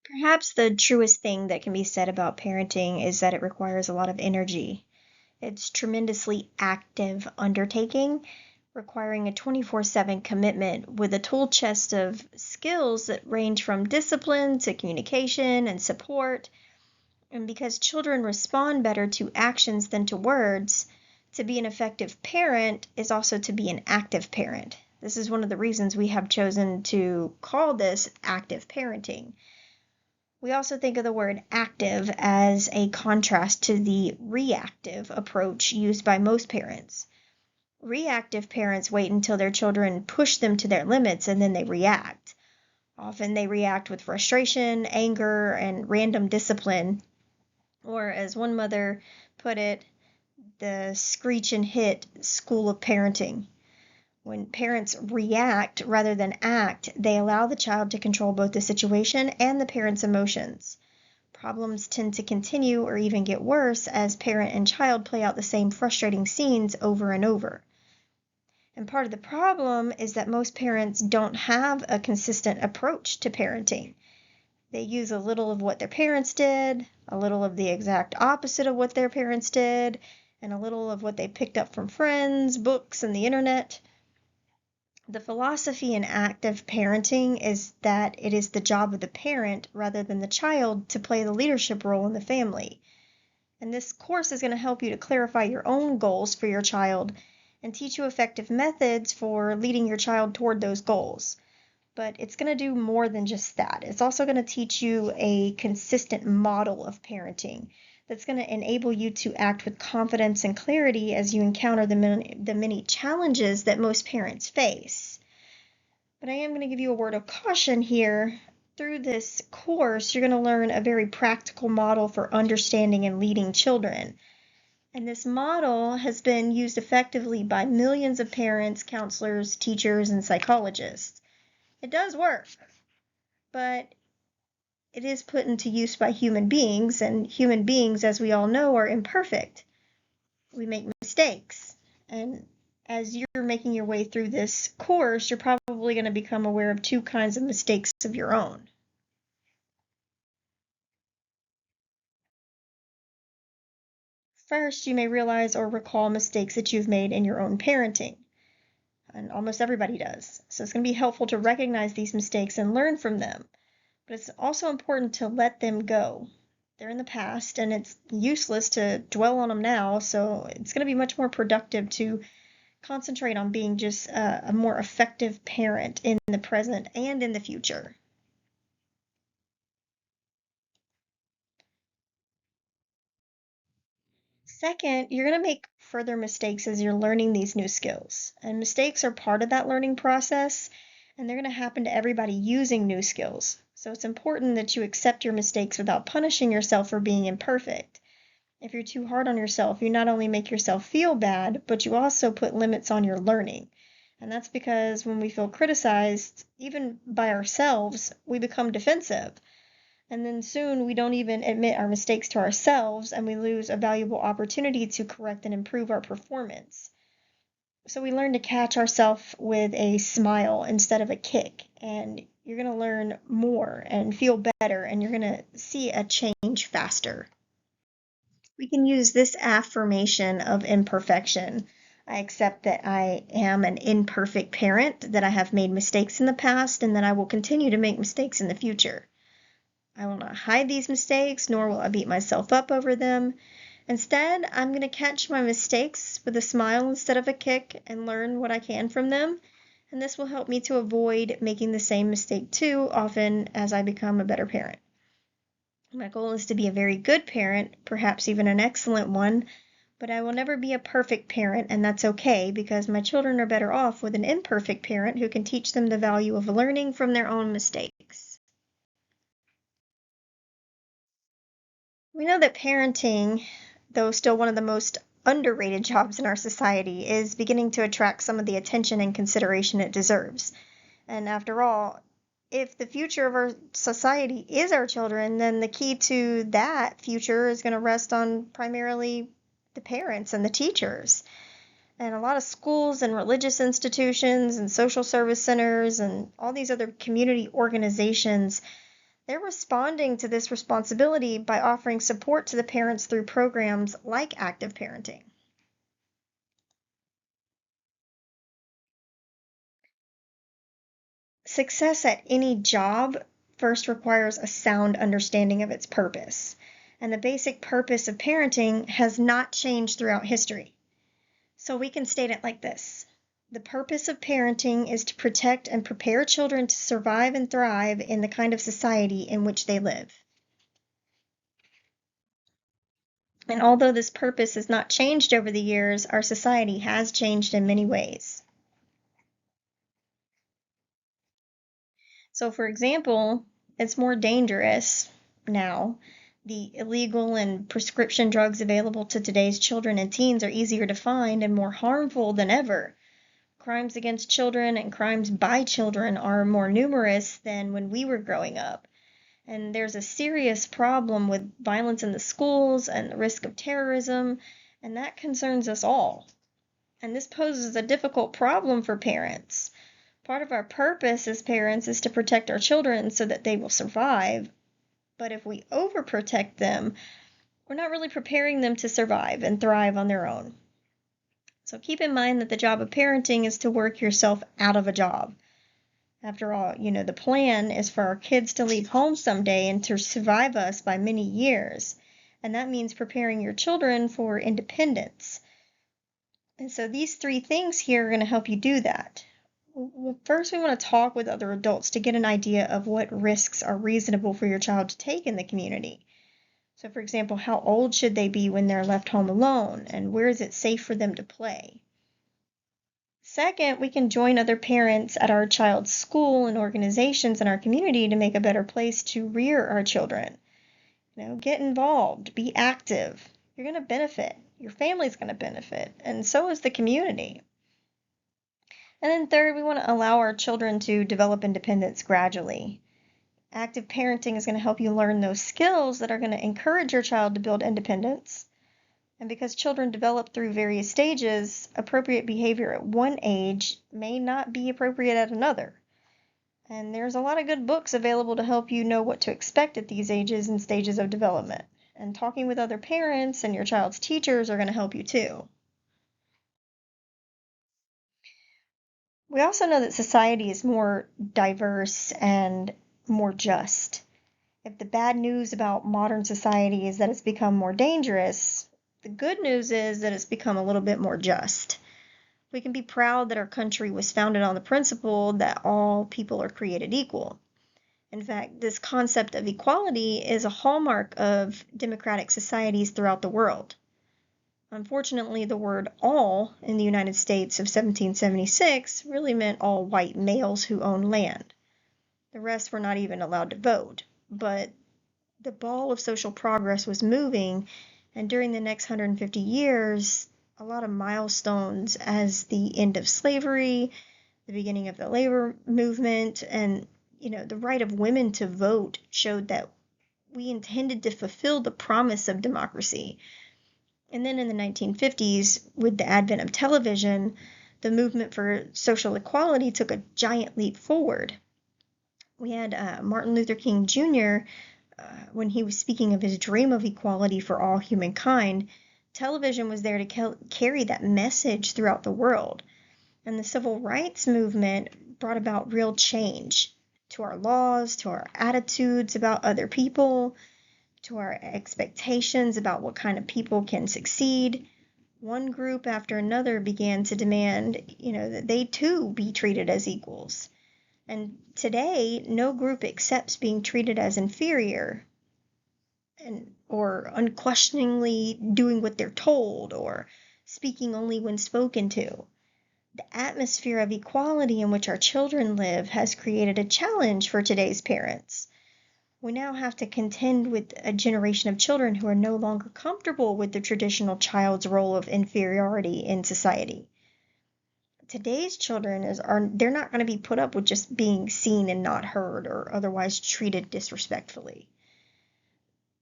Perhaps the truest thing that can be said about parenting is that it requires a lot of energy. It's tremendously active undertaking, requiring a 24/7 commitment with a tool chest of skills that range from discipline to communication and support. And because children respond better to actions than to words, to be an effective parent is also to be an active parent. This is one of the reasons we have chosen to call this active parenting. We also think of the word active as a contrast to the reactive approach used by most parents. Reactive parents wait until their children push them to their limits and then they react. Often they react with frustration, anger, and random discipline, or as one mother put it, the screech and hit school of parenting. When parents react rather than act, they allow the child to control both the situation and the parent's emotions. Problems tend to continue or even get worse as parent and child play out the same frustrating scenes over and over. And part of the problem is that most parents don't have a consistent approach to parenting. They use a little of what their parents did, a little of the exact opposite of what their parents did, and a little of what they picked up from friends, books, and the internet. The philosophy in active parenting is that it is the job of the parent rather than the child to play the leadership role in the family. And this course is going to help you to clarify your own goals for your child and teach you effective methods for leading your child toward those goals. But it's going to do more than just that. It's also going to teach you a consistent model of parenting that's going to enable you to act with confidence and clarity as you encounter the many challenges that most parents face. But I am going to give you a word of caution here. Through this course, you're going to learn a very practical model for understanding and leading children. And this model has been used effectively by millions of parents, counselors, teachers, and psychologists. It does work, but it is put into use by human beings, and human beings, as we all know, are imperfect. We make mistakes, and as you're making your way through this course, you're probably going to become aware of two kinds of mistakes of your own. First, you may realize or recall mistakes that you've made in your own parenting, and almost everybody does. So it's going to be helpful to recognize these mistakes and learn from them. But it's also important to let them go. They're in the past, and it's useless to dwell on them now, so it's going to be much more productive to concentrate on being just a more effective parent in the present and in the future. Second, you're going to make further mistakes as you're learning these new skills, and mistakes are part of that learning process, and they're going to happen to everybody using new skills. So it's important that you accept your mistakes without punishing yourself for being imperfect. If you're too hard on yourself, you not only make yourself feel bad, but you also put limits on your learning. And that's because when we feel criticized, even by ourselves, we become defensive. And then soon we don't even admit our mistakes to ourselves, and we lose a valuable opportunity to correct and improve our performance. So we learn to catch ourselves with a smile instead of a kick, and you're going to learn more and feel better, and you're going to see a change faster. We can use this affirmation of imperfection. I accept that I am an imperfect parent, that I have made mistakes in the past, and that I will continue to make mistakes in the future. I will not hide these mistakes, nor will I beat myself up over them. Instead, I'm going to catch my mistakes with a smile instead of a kick and learn what I can from them. And this will help me to avoid making the same mistake too often as I become a better parent. My goal is to be a very good parent, perhaps even an excellent one, but I will never be a perfect parent, and that's okay because my children are better off with an imperfect parent who can teach them the value of learning from their own mistakes. We know that parenting, though still one of the most underrated jobs in our society, is beginning to attract some of the attention and consideration it deserves. And after all, if the future of our society is our children, then the key to that future is going to rest on primarily the parents and the teachers. And a lot of schools and religious institutions and social service centers and all these other community organizations, They're responding to this responsibility by offering support to the parents through programs like active parenting. Success at any job first requires a sound understanding of its purpose, and the basic purpose of parenting has not changed throughout history. So we can state it like this: the purpose of parenting is to protect and prepare children to survive and thrive in the kind of society in which they live. And although this purpose has not changed over the years, our society has changed in many ways. So, for example, it's more dangerous now. The illegal and prescription drugs available to today's children and teens are easier to find and more harmful than ever. Crimes against children and crimes by children are more numerous than when we were growing up. And there's a serious problem with violence in the schools and the risk of terrorism, and that concerns us all. And this poses a difficult problem for parents. Part of our purpose as parents is to protect our children so that they will survive. But if we overprotect them, we're not really preparing them to survive and thrive on their own. So keep in mind that the job of parenting is to work yourself out of a job. After all, the plan is for our kids to leave home someday and to survive us by many years. And that means preparing your children for independence. And so these three things here are going to help you do that. Well, first, we want to talk with other adults to get an idea of what risks are reasonable for your child to take in the community. So, for example, how old should they be when they're left home alone, and where is it safe for them to play? Second, we can join other parents at our child's school and organizations in our community to make a better place to rear our children. Get involved, be active. You're going to benefit. Your family's going to benefit, and so is the community. And then third, we want to allow our children to develop independence gradually. Active parenting is going to help you learn those skills that are going to encourage your child to build independence. And because children develop through various stages, appropriate behavior at one age may not be appropriate at another. And there's a lot of good books available to help you know what to expect at these ages and stages of development. And talking with other parents and your child's teachers are going to help you too. We also know that society is more diverse and more just. If the bad news about modern society is that it's become more dangerous, the good news is that it's become a little bit more just. We can be proud that our country was founded on the principle that all people are created equal. In fact, this concept of equality is a hallmark of democratic societies throughout the world. Unfortunately, the word all in the United States of 1776 really meant all white males who owned land. The rest were not even allowed to vote. But the ball of social progress was moving, and during the next 150 years, a lot of milestones as the end of slavery, the beginning of the labor movement, and the right of women to vote showed that we intended to fulfill the promise of democracy. And then in the 1950s, with the advent of television, the movement for social equality took a giant leap forward. We had Martin Luther King Jr., when he was speaking of his dream of equality for all humankind, television was there to carry that message throughout the world. And the civil rights movement brought about real change to our laws, to our attitudes about other people, to our expectations about what kind of people can succeed. One group after another began to demand, that they too be treated as equals. And today, no group accepts being treated as inferior or unquestioningly doing what they're told or speaking only when spoken to. The atmosphere of equality in which our children live has created a challenge for today's parents. We now have to contend with a generation of children who are no longer comfortable with the traditional child's role of inferiority in society. Today's children they're not going to be put up with just being seen and not heard or otherwise treated disrespectfully.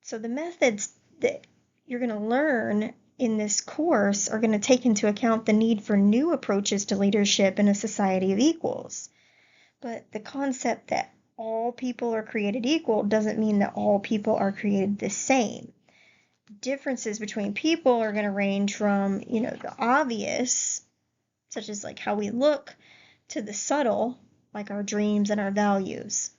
So the methods that you're going to learn in this course are going to take into account the need for new approaches to leadership in a society of equals. But the concept that all people are created equal doesn't mean that all people are created the same. Differences between people are going to range from, the obvious, such as like how we look, to the subtle, like our dreams and our values.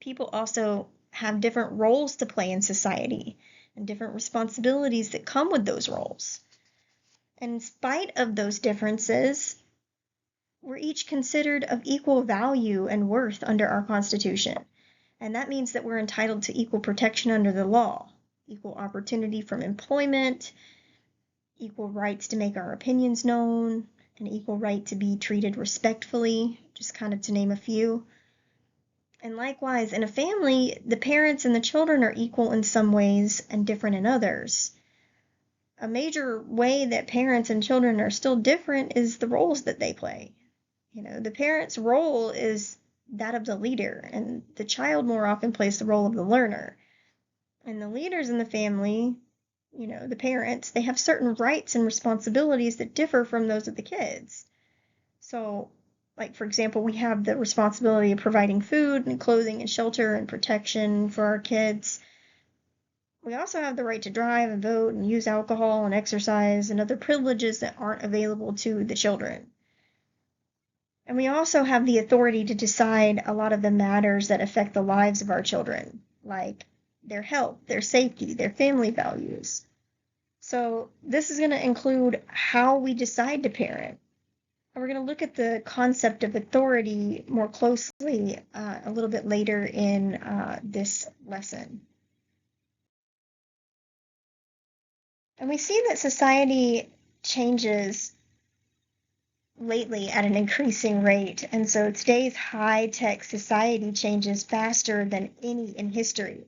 People also have different roles to play in society and different responsibilities that come with those roles. And in spite of those differences, we're each considered of equal value and worth under our Constitution. And that means that we're entitled to equal protection under the law, equal opportunity from employment, equal rights to make our opinions known, an equal right to be treated respectfully, just kind of to name a few. And likewise, in a family, the parents and the children are equal in some ways and different in others. A major way that parents and children are still different is the roles that they play. The parent's role is that of the leader, and the child more often plays the role of the learner. And the leaders in the family, the parents, they have certain rights and responsibilities that differ from those of the kids. So, like, for example, we have the responsibility of providing food and clothing and shelter and protection for our kids. We also have the right to drive and vote and use alcohol and exercise and other privileges that aren't available to the children. And we also have the authority to decide a lot of the matters that affect the lives of our children, like their health, their safety, their family values. So this is going to include how we decide to parent. And we're going to look at the concept of authority more closely a little bit later in this lesson. And we see that society changes lately at an increasing rate, and so today's high-tech society changes faster than any in history.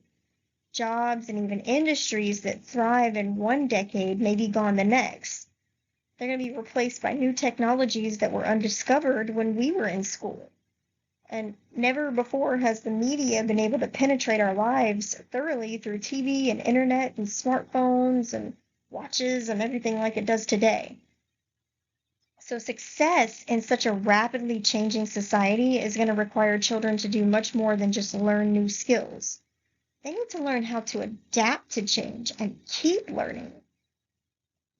Jobs and even industries that thrive in one decade may be gone the next. They're going to be replaced by new technologies that were undiscovered when we were in school. And never before has the media been able to penetrate our lives thoroughly through TV and internet and smartphones and watches and everything like it does today. So success in such a rapidly changing society is going to require children to do much more than just learn new skills. They need to learn how to adapt to change and keep learning.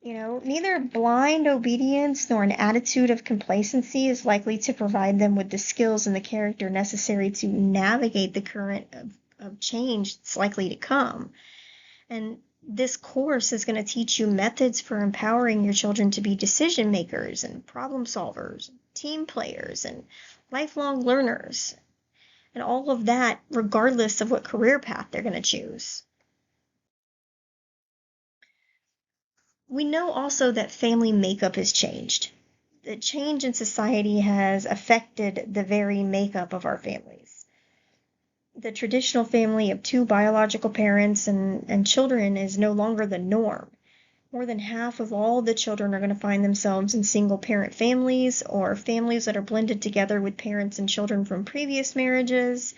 Neither blind obedience nor an attitude of complacency is likely to provide them with the skills and the character necessary to navigate the current of change that's likely to come. And this course is going to teach you methods for empowering your children to be decision makers and problem solvers, team players, and lifelong learners. And all of that regardless of what career path they're going to choose. We know also that family makeup has changed. The change in society has affected the very makeup of our families. The traditional family of two biological parents and children is no longer the norm. More than half of all the children are going to find themselves in single-parent families or families that are blended together with parents and children from previous marriages.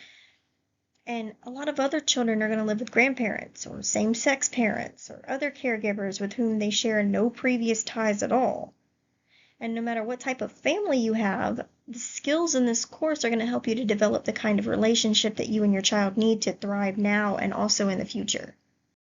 And a lot of other children are going to live with grandparents or same-sex parents or other caregivers with whom they share no previous ties at all. And no matter what type of family you have, the skills in this course are going to help you to develop the kind of relationship that you and your child need to thrive now and also in the future.